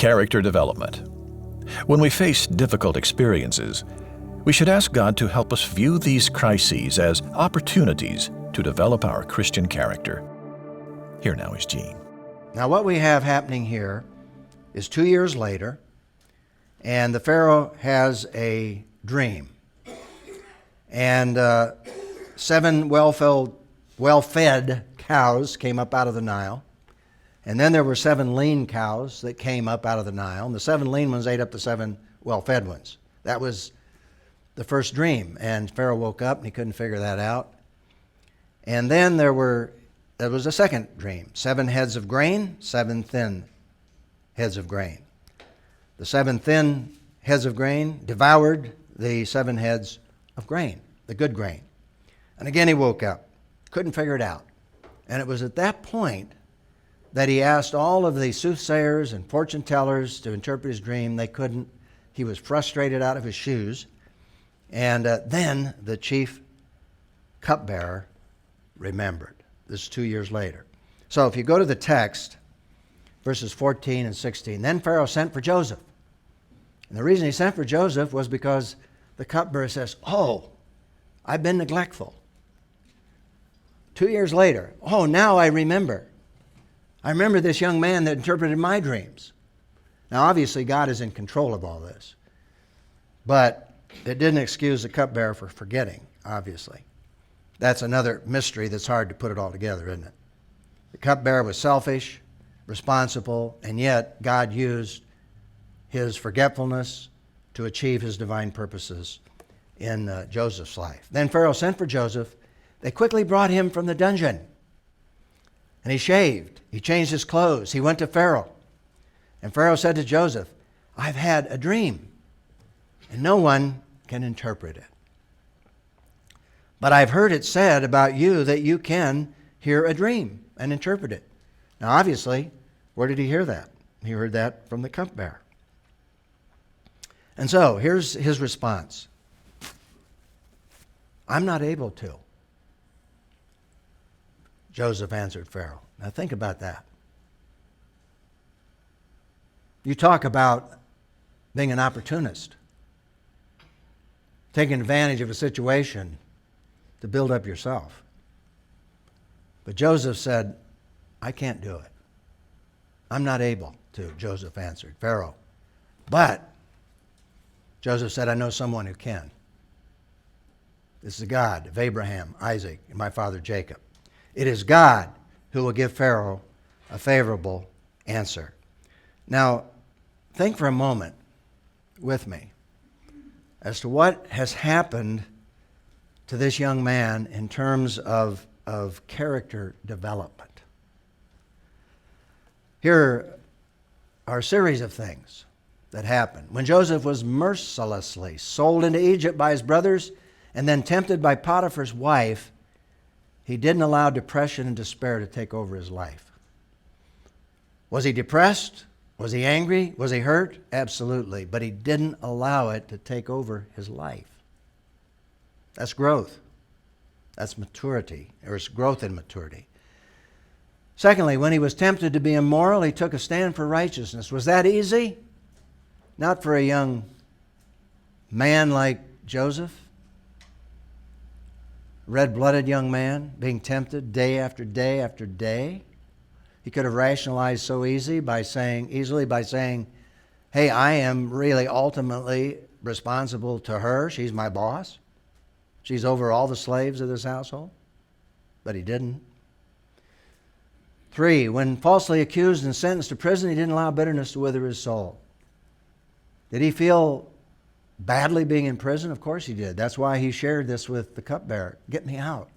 Character development. When we face difficult experiences, we should ask God to help us view these crises as opportunities to develop our Christian character. Here now is Gene. Now what we have happening here is 2 years later, and the Pharaoh has a dream. And 7 well-fed cows came up out of the Nile. And then there were 7 lean cows that came up out of the Nile. And the 7 lean ones ate up the 7 well-fed ones. That was the first dream. And Pharaoh woke up and he couldn't figure that out. And then there was a second dream. 7 heads of grain, 7 thin heads of grain. The 7 thin heads of grain devoured the 7 heads of grain, the good grain. And again he woke up, couldn't figure it out. And it was at that point that he asked all of the soothsayers and fortune tellers to interpret his dream. They couldn't. He was frustrated out of his shoes. And then the chief cupbearer remembered. This is 2 years later. So if you go to the text, verses 14 and 16, then Pharaoh sent for Joseph. And the reason he sent for Joseph was because the cupbearer says, oh, I've been neglectful. 2 years later, oh, now I remember. I remember this young man that interpreted my dreams. Now, obviously, God is in control of all this. But it didn't excuse the cupbearer for forgetting, obviously. That's another mystery that's hard to put it all together, isn't it? The cupbearer was selfish, responsible, and yet God used his forgetfulness to achieve his divine purposes in Joseph's life. Then Pharaoh sent for Joseph. They quickly brought him from the dungeon. And he shaved. He changed his clothes. He went to Pharaoh. And Pharaoh said to Joseph, I've had a dream, and no one can interpret it. But I've heard it said about you that you can hear a dream and interpret it. Now, obviously, where did he hear that? He heard that from the cupbearer. And so, here's his response. I'm not able to. Joseph answered Pharaoh. Now think about that. You talk about being an opportunist, taking advantage of a situation to build up yourself. But Joseph said, I can't do it. I'm not able to, Joseph answered Pharaoh. But Joseph said, I know someone who can. This is the God of Abraham, Isaac, and my father Jacob. It is God who will give Pharaoh a favorable answer. Now, think for a moment with me as to what has happened to this young man in terms of character development. Here are a series of things that happened. When Joseph was mercilessly sold into Egypt by his brothers and then tempted by Potiphar's wife, he didn't allow depression and despair to take over his life. Was he depressed? Was he angry? Was he hurt? Absolutely. But he didn't allow it to take over his life. That's growth. That's maturity, or it's growth in maturity. Secondly, when he was tempted to be immoral, he took a stand for righteousness. Was that easy? Not for a young man like Joseph. Red-blooded young man being tempted day after day after day. He could have rationalized so easily by saying, hey, I am really ultimately responsible to her. She's my boss. She's over all the slaves of this household. But he didn't. 3, when falsely accused and sentenced to prison, he didn't allow bitterness to wither his soul. Did he feel badly being in prison? Of course he did. That's why he shared this with the cupbearer. Get me out.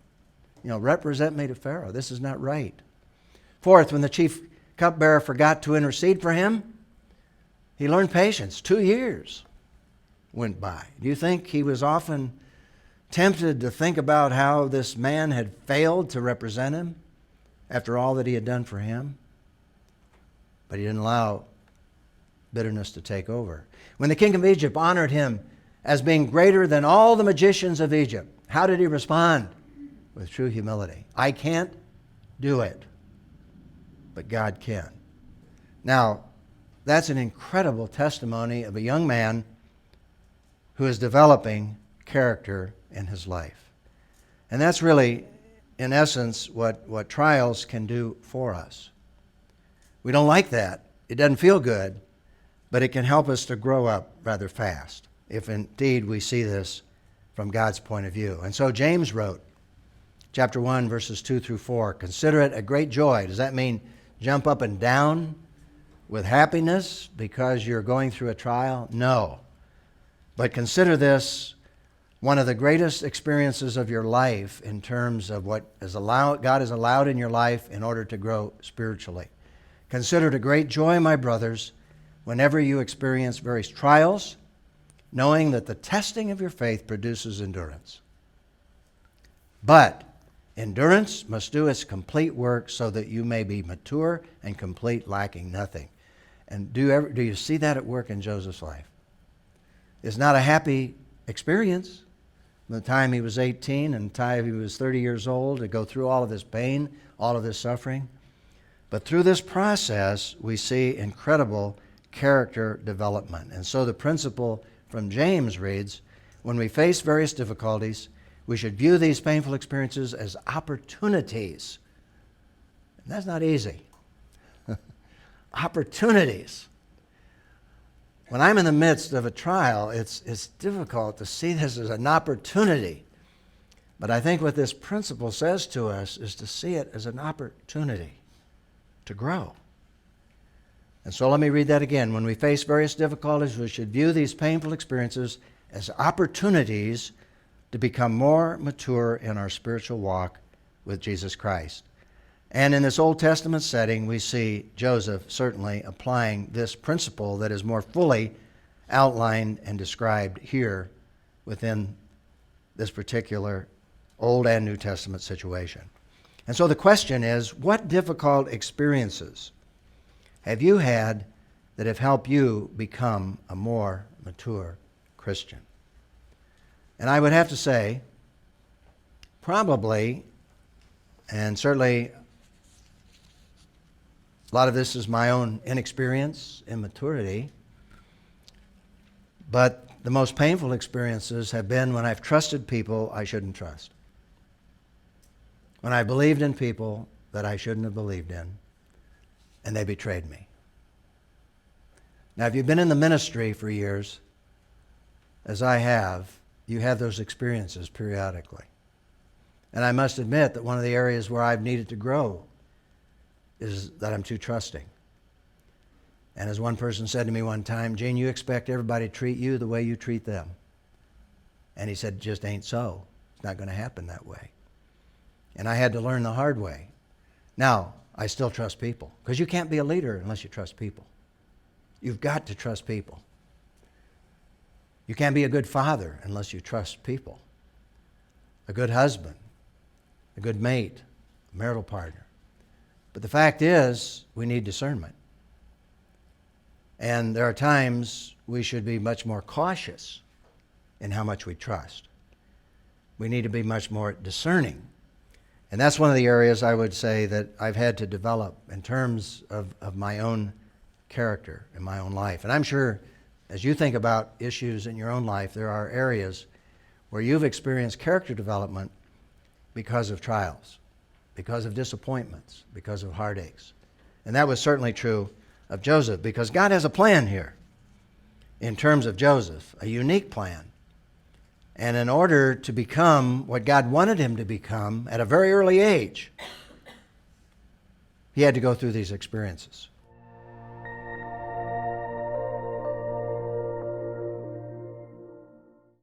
Represent me to Pharaoh. This is not right. 4th, when the chief cupbearer forgot to intercede for him, he learned patience. 2 years went by. Do you think he was often tempted to think about how this man had failed to represent him after all that he had done for him? But he didn't allow bitterness to take over. When the king of Egypt honored him as being greater than all the magicians of Egypt, how did he respond? With true humility. I can't do it, but God can. Now, that's an incredible testimony of a young man who is developing character in his life. And that's really, in essence, what trials can do for us. We don't like that. It doesn't feel good, but it can help us to grow up rather fast, if indeed we see this from God's point of view. And so James wrote, chapter 1, verses 2 through 4, "Consider it a great joy." Does that mean jump up and down with happiness because you're going through a trial? No. But consider this one of the greatest experiences of your life in terms of what God has allowed in your life in order to grow spiritually. "Consider it a great joy, my brothers, whenever you experience various trials, knowing that the testing of your faith produces endurance. But endurance must do its complete work so that you may be mature and complete, lacking nothing." And do you see that at work in Joseph's life? It's not a happy experience from the time he was 18 and the time he was 30 years old to go through all of this pain, all of this suffering. But through this process, we see incredible character development. And so the principle from James reads, when we face various difficulties, we should view these painful experiences as opportunities. And that's not easy. Opportunities. When I'm in the midst of a trial, it's difficult to see this as an opportunity. But I think what this principle says to us is to see it as an opportunity to grow. And so let me read that again. When we face various difficulties, we should view these painful experiences as opportunities to become more mature in our spiritual walk with Jesus Christ. And in this Old Testament setting, we see Joseph certainly applying this principle that is more fully outlined and described here within this particular Old and New Testament situation. And so the question is, what difficult experiences have you had that have helped you become a more mature Christian? And I would have to say, probably, and certainly a lot of this is my own inexperience, immaturity, but the most painful experiences have been when I've trusted people I shouldn't trust. When I believed in people that I shouldn't have believed in, and they betrayed me. Now, if you've been in the ministry for years, as I have, you have those experiences periodically. And I must admit that one of the areas where I've needed to grow is that I'm too trusting. And as one person said to me one time, "Gene, you expect everybody to treat you the way you treat them." And he said, "It just ain't so. It's not going to happen that way." And I had to learn the hard way. Now, I still trust people, because you can't be a leader unless you trust people. You've got to trust people. You can't be a good father unless you trust people. A good husband, a good mate, a marital partner. But the fact is, we need discernment. And there are times we should be much more cautious in how much we trust. We need to be much more discerning. And that's one of the areas I would say that I've had to develop in terms of my own character in my own life. And I'm sure as you think about issues in your own life, there are areas where you've experienced character development because of trials, because of disappointments, because of heartaches. And that was certainly true of Joseph, because God has a plan here in terms of Joseph, a unique plan. And in order to become what God wanted him to become at a very early age, he had to go through these experiences.